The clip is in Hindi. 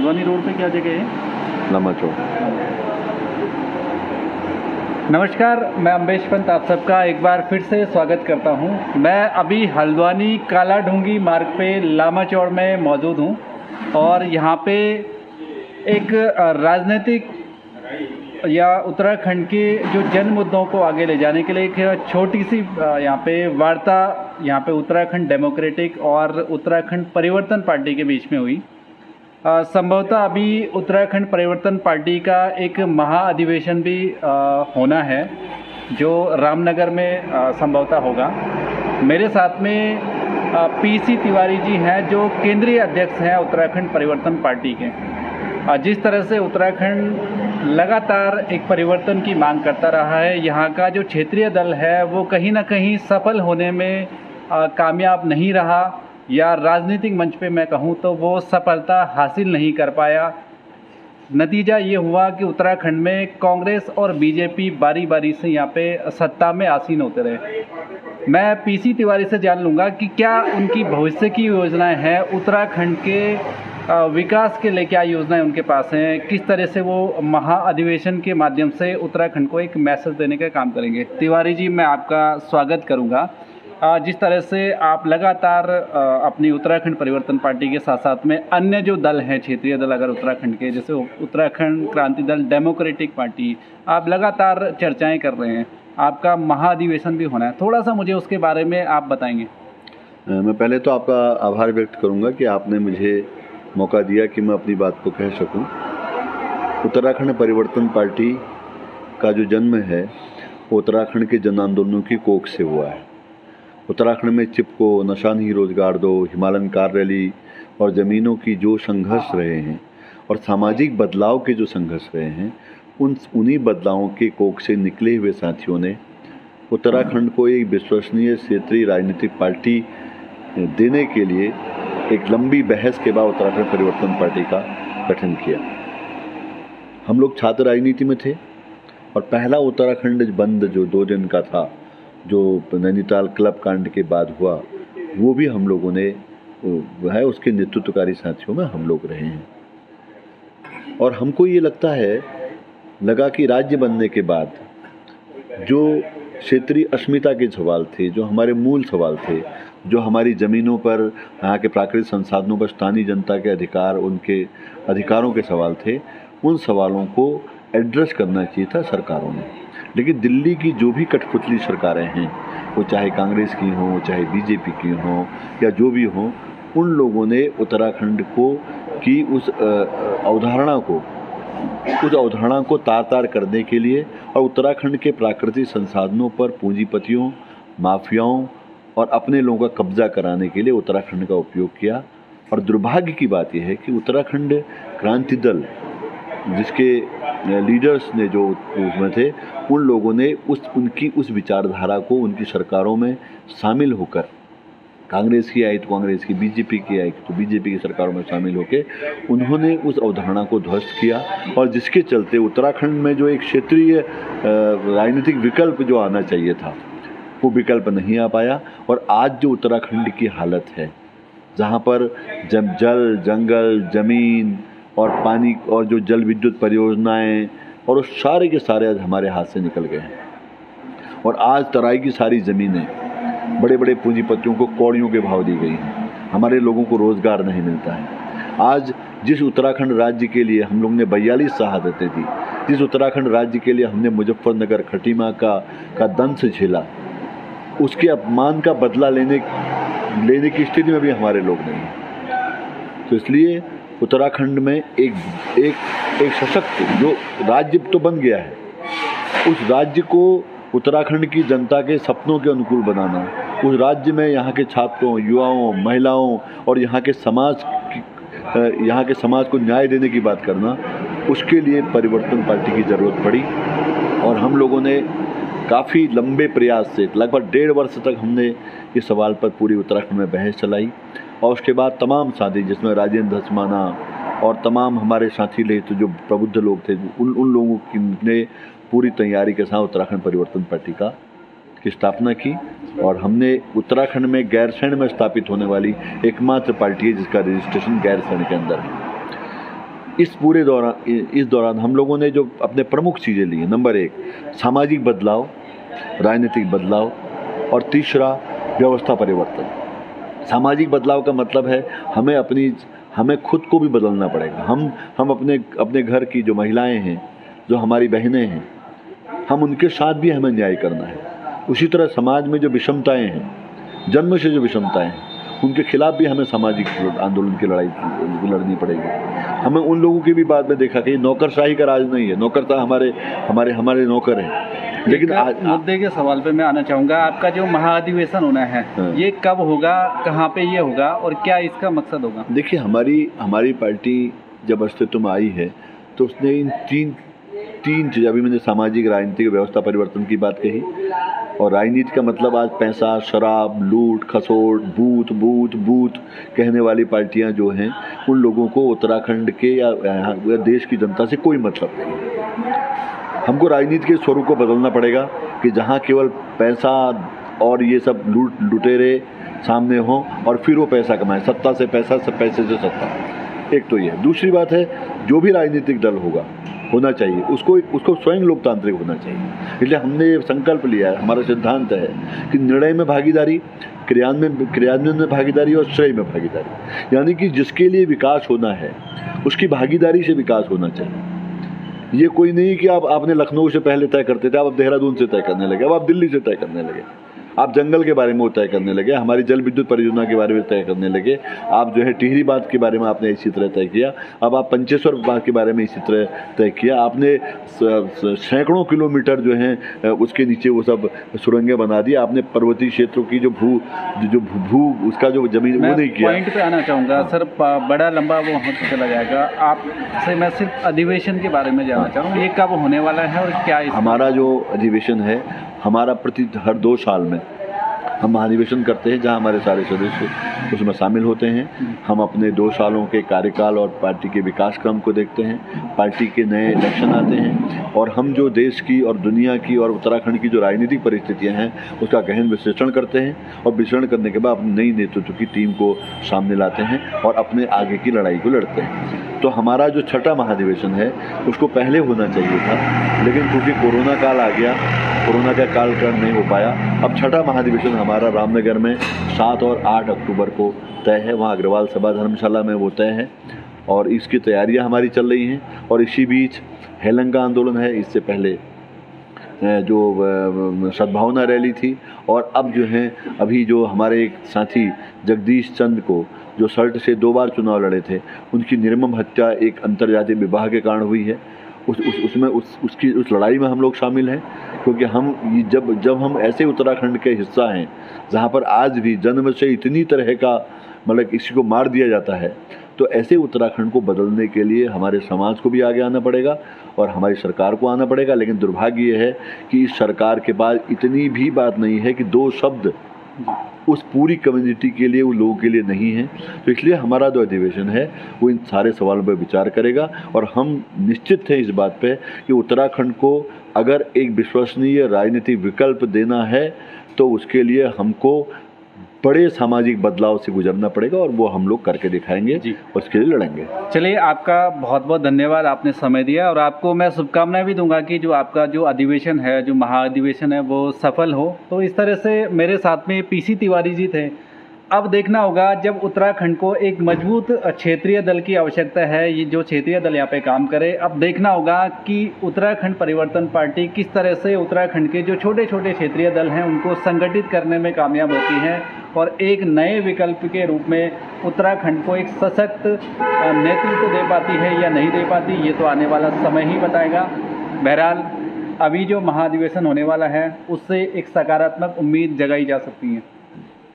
हल्द्वानी रोड पे क्या जगह है? लामा चौक। नमस्कार, मैं अम्बेश पंत आप सबका एक बार फिर से स्वागत करता हूं। मैं अभी हल्द्वानी काला ढूंगी मार्ग पे लामा चौड़ में मौजूद हूं और यहां पे एक राजनीतिक या उत्तराखंड के जो जन मुद्दों को आगे ले जाने के लिए एक छोटी सी यहाँ पे वार्ता यहाँ पे उत्तराखंड डेमोक्रेटिक और उत्तराखंड परिवर्तन पार्टी के बीच में हुई। संभवतः अभी उत्तराखंड परिवर्तन पार्टी का एक महाअधिवेशन भी होना है जो रामनगर में संभवतः होगा। मेरे साथ में पीसी तिवारी जी हैं जो केंद्रीय अध्यक्ष हैं उत्तराखंड परिवर्तन पार्टी के। जिस तरह से उत्तराखंड लगातार एक परिवर्तन की मांग करता रहा है, यहाँ का जो क्षेत्रीय दल है वो कहीं ना कहीं सफल होने में कामयाब नहीं रहा, या राजनीतिक मंच पे मैं कहूँ तो वो सफलता हासिल नहीं कर पाया। नतीजा ये हुआ कि उत्तराखंड में कांग्रेस और बीजेपी बारी बारी से यहाँ पे सत्ता में आसीन होते रहे। मैं पीसी तिवारी से जान लूँगा कि क्या उनकी भविष्य की योजनाएं हैं, उत्तराखंड के विकास के लिए क्या योजनाएं उनके पास हैं, किस तरह से वो महाअधिवेशन के माध्यम से उत्तराखंड को एक मैसेज देने का काम करेंगे। तिवारी जी, मैं आपका स्वागत करूंगा। जिस तरह से आप लगातार अपनी उत्तराखंड परिवर्तन पार्टी के साथ साथ में अन्य जो दल हैं, क्षेत्रीय दल अगर उत्तराखंड के, जैसे उत्तराखंड क्रांति दल, डेमोक्रेटिक पार्टी, आप लगातार चर्चाएं कर रहे हैं, आपका महाअधिवेशन भी होना है, थोड़ा सा मुझे उसके बारे में आप बताएंगे। मैं पहले तो आपका आभार व्यक्त करूंगा कि आपने मुझे मौका दिया कि मैं अपनी बात को कह सकूं। उत्तराखंड परिवर्तन पार्टी का जो जन्म है वो उत्तराखंड के जन आंदोलनों की कोख से हुआ है। उत्तराखंड में चिपको, नशा नहीं रोजगार दो, हिमालयन कार रैली और ज़मीनों की जो संघर्ष रहे हैं और सामाजिक बदलाव के जो संघर्ष रहे हैं, उन्हीं बदलावों के कोख से निकले हुए साथियों ने उत्तराखंड को एक विश्वसनीय क्षेत्रीय राजनीतिक पार्टी देने के लिए एक लंबी बहस के बाद उत्तराखंड परिवर्तन पार्टी का गठन किया। हम लोग छात्र राजनीति में थे और पहला उत्तराखंड बंद जो 2 दिन का था, जो नैनीताल क्लब कांड के बाद हुआ, वो भी हम लोगों ने है उसके नेतृत्वकारी साथियों में हम लोग रहे हैं। और हमको ये लगा कि राज्य बनने के बाद जो क्षेत्रीय अस्मिता के सवाल थे, जो हमारे मूल सवाल थे, जो हमारी ज़मीनों पर, यहाँ के प्राकृतिक संसाधनों पर स्थानीय जनता के अधिकार, उनके अधिकारों के सवाल थे, उन सवालों को एड्रेस करना चाहिए था सरकारों ने। लेकिन दिल्ली की जो भी कठपुतली सरकारें हैं, वो चाहे कांग्रेस की हों, चाहे बीजेपी की हों, या जो भी हों, उन लोगों ने उत्तराखंड को की उस अवधारणा को तार करने के लिए और उत्तराखंड के प्राकृतिक संसाधनों पर पूंजीपतियों, माफियाओं और अपने लोगों का कब्जा कराने के लिए उत्तराखंड का उपयोग किया। और दुर्भाग्य की बात यह है कि उत्तराखंड क्रांति दल, जिसके लीडर्स ने जो उसमें थे, उन लोगों ने उनकी उस विचारधारा को उनकी सरकारों में शामिल होकर, कांग्रेस की आई तो कांग्रेस की, बीजेपी की आई तो बीजेपी की सरकारों में शामिल होकर उन्होंने उस अवधारणा को ध्वस्त किया। और जिसके चलते उत्तराखंड में जो एक क्षेत्रीय राजनीतिक विकल्प जो आना चाहिए था, वो विकल्प नहीं आ पाया। और आज जो उत्तराखंड की हालत है, जहाँ पर जल, जंगल, ज़मीन और पानी और जो जल विद्युत परियोजनाएं और उस सारे के सारे आज हमारे हाथ से निकल गए हैं। और आज तराई की सारी ज़मीनें बड़े बड़े पूंजीपतियों को कौड़ियों के भाव दी गई हैं। हमारे लोगों को रोज़गार नहीं मिलता है। आज जिस उत्तराखंड राज्य के लिए हम लोग ने 42 शहादतें दी, जिस उत्तराखंड राज्य के लिए हमने मुजफ्फरनगर खटीमा का दंश झेला, उसके अपमान का बदला लेने की स्थिति में भी हमारे लोग नहीं हैं। तो इसलिए उत्तराखंड में एक सशक्त जो राज्य तो बन गया है, उस राज्य को उत्तराखंड की जनता के सपनों के अनुकूल बनाना, उस राज्य में यहाँ के छात्रों, युवाओं, महिलाओं और यहाँ के समाज को न्याय देने की बात करना, उसके लिए परिवर्तन पार्टी की ज़रूरत पड़ी। और हम लोगों ने काफ़ी लंबे प्रयास से लगभग 1.5 वर्ष तक हमने इस सवाल पर पूरी उत्तराखंड में बहस चलाई। और उसके बाद तमाम साथी, जिसमें राजेंद्र धस्माना और तमाम हमारे साथी ले तो जो प्रबुद्ध लोग थे, उन लोगों ने पूरी तैयारी के साथ उत्तराखंड परिवर्तन पार्टी की स्थापना की। और हमने उत्तराखंड में गैरसैंण में स्थापित होने वाली एकमात्र पार्टी है जिसका रजिस्ट्रेशन गैरसैंण के अंदर है। इस दौरान हम लोगों ने जो अपने प्रमुख चीज़ें ली हैं, नंबर 1 सामाजिक बदलाव, राजनीतिक बदलाव, और तीसरा व्यवस्था परिवर्तन। सामाजिक बदलाव का मतलब है हमें खुद को भी बदलना पड़ेगा। हम अपने घर की जो महिलाएं हैं, जो हमारी बहनें हैं, हम उनके साथ भी हमें न्याय करना है। उसी तरह समाज में जो विषमताएं हैं, जन्म से जो विषमताएं हैं, उनके खिलाफ भी हमें सामाजिक आंदोलन की लड़ाई लड़नी पड़ेगी। हमें उन लोगों की भी बात में देखा कि नौकरशाही का राज नहीं है, नौकर हमारे नौकर हैं। लेकिन आज मुद्दे के सवाल पे मैं आना चाहूँगा, आपका जो महाधिवेशन होना है, ये कब होगा, कहाँ पे ये होगा और क्या इसका मकसद होगा? देखिए, हमारी पार्टी जब अस्तित्व में आई है तो उसने इन तीन चीज़, अभी मैंने सामाजिक, राजनीतिक, व्यवस्था परिवर्तन की बात कही। और राजनीति का मतलब आज पैसा, शराब, लूट खसोट, बूथ कहने वाली पार्टियां जो हैं, उन लोगों को उत्तराखंड के या देश की जनता से कोई मतलब नहीं। हमको राजनीति के स्वरूप को बदलना पड़ेगा कि जहां केवल पैसा और ये सब लुटेरे सामने हों और फिर वो पैसा कमाएं, सत्ता से पैसा, सब पैसे से सत्ता। एक तो ये। दूसरी बात है, जो भी राजनीतिक दल होना चाहिए उसको स्वयं लोकतांत्रिक होना चाहिए। इसलिए हमने संकल्प लिया है, हमारा सिद्धांत है कि निर्णय में भागीदारी, क्रियान्वयन में भागीदारी और श्रेय में भागीदारी। यानी कि जिसके लिए विकास होना है उसकी भागीदारी से विकास होना चाहिए। ये कोई नहीं कि आपने लखनऊ से पहले तय करते थे, अब देहरादून से तय करने लगे, अब आप दिल्ली से तय करने लगे, आप जंगल के बारे में तय करने लगे, हमारी जल विद्युत परियोजना के बारे में तय करने लगे, आप जो है टिहरी बांध के बारे में आपने इसी तरह तय किया, अब आप पंचेश्वर बांध के बारे में इसी तरह तय किया। आपने सैकड़ों किलोमीटर जो हैं उसके नीचे वो सब सुरंगें बना दी। आपने पर्वतीय क्षेत्रों की जो भू उसका जो जमीन वो नहीं किया। पॉइंट पे आना चाहूँगा सर, बड़ा लंबा वो वहाँ चला जाएगा। आपसे मैं सिर्फ अधिवेशन के बारे में जानना चाहूँ, ये कब होने वाला है और क्या? हमारा जो अधिवेशन है, हमारा हर 2 साल में हम महाधिवेशन करते हैं, जहां हमारे सारे सदस्य उसमें शामिल होते हैं। हम अपने 2 सालों के कार्यकाल और पार्टी के विकास क्रम को देखते हैं, पार्टी के नए इलेक्शन आते हैं और हम जो देश की और दुनिया की और उत्तराखंड की जो राजनीतिक परिस्थितियां हैं उसका गहन विश्लेषण करते हैं और विश्लेषण करने के बाद अपनी नई नेतृत्व की टीम को सामने लाते हैं और अपने आगे की लड़ाई को लड़ते हैं। तो हमारा जो छठा महाधिवेशन है उसको पहले होना चाहिए था, लेकिन क्योंकि कोरोना काल आ गया, कोरोना का कालक्रम नहीं हो पाया। अब छठा महाधिवेशन हमारा रामनगर में 7 और 8 अक्टूबर को तय है, वहाँ अग्रवाल सभा धर्मशाला में वो तय है और इसकी तैयारियां हमारी चल रही हैं। और इसी बीच हेलंगा आंदोलन है, इससे पहले जो सद्भावना रैली थी, और अब जो है अभी जो हमारे एक साथी जगदीश चंद को जो सल्ट से 2 बार चुनाव लड़े थे, उनकी निर्मम हत्या एक अंतर्जातीय विवाह के कारण हुई है। उस लड़ाई में हम लोग शामिल हैं, क्योंकि जब हम ऐसे उत्तराखंड के हिस्सा हैं जहाँ पर आज भी जन्म से इतनी तरह का मतलब किसी को मार दिया जाता है, तो ऐसे उत्तराखंड को बदलने के लिए हमारे समाज को भी आगे आना पड़ेगा और हमारी सरकार को आना पड़ेगा। लेकिन दुर्भाग्य ये है कि इस सरकार के पास इतनी भी बात नहीं है कि 2 शब्द उस पूरी कम्युनिटी के लिए, उन लोगों के लिए नहीं है। तो इसलिए हमारा जो अधिवेशन है वो इन सारे सवालों पर विचार करेगा और हम निश्चित हैं इस बात पे कि उत्तराखंड को अगर एक विश्वसनीय राजनीतिक विकल्प देना है तो उसके लिए हमको बड़े सामाजिक बदलाव से गुजरना पड़ेगा और वो हम लोग करके दिखाएंगे जी, उसके लिए लड़ेंगे। चलिए, आपका बहुत बहुत धन्यवाद, आपने समय दिया और आपको मैं शुभकामनाएं भी दूंगा कि जो आपका जो अधिवेशन है, जो महाअधिवेशन है, वो सफल हो। तो इस तरह से मेरे साथ में पीसी तिवारी जी थे। अब देखना होगा, जब उत्तराखंड को एक मजबूत क्षेत्रीय दल की आवश्यकता है, ये जो क्षेत्रीय दल यहाँ पे काम करे, अब देखना होगा कि उत्तराखंड परिवर्तन पार्टी किस तरह से उत्तराखंड के जो छोटे छोटे क्षेत्रीय दल हैं उनको संगठित करने में कामयाब होती है और एक नए विकल्प के रूप में उत्तराखंड को एक सशक्त नेतृत्व दे पाती है या नहीं दे पाती, ये तो आने वाला समय ही बताएगा। बहरहाल, अभी जो महाधिवेशन होने वाला है उससे एक सकारात्मक उम्मीद जगाई जा सकती है।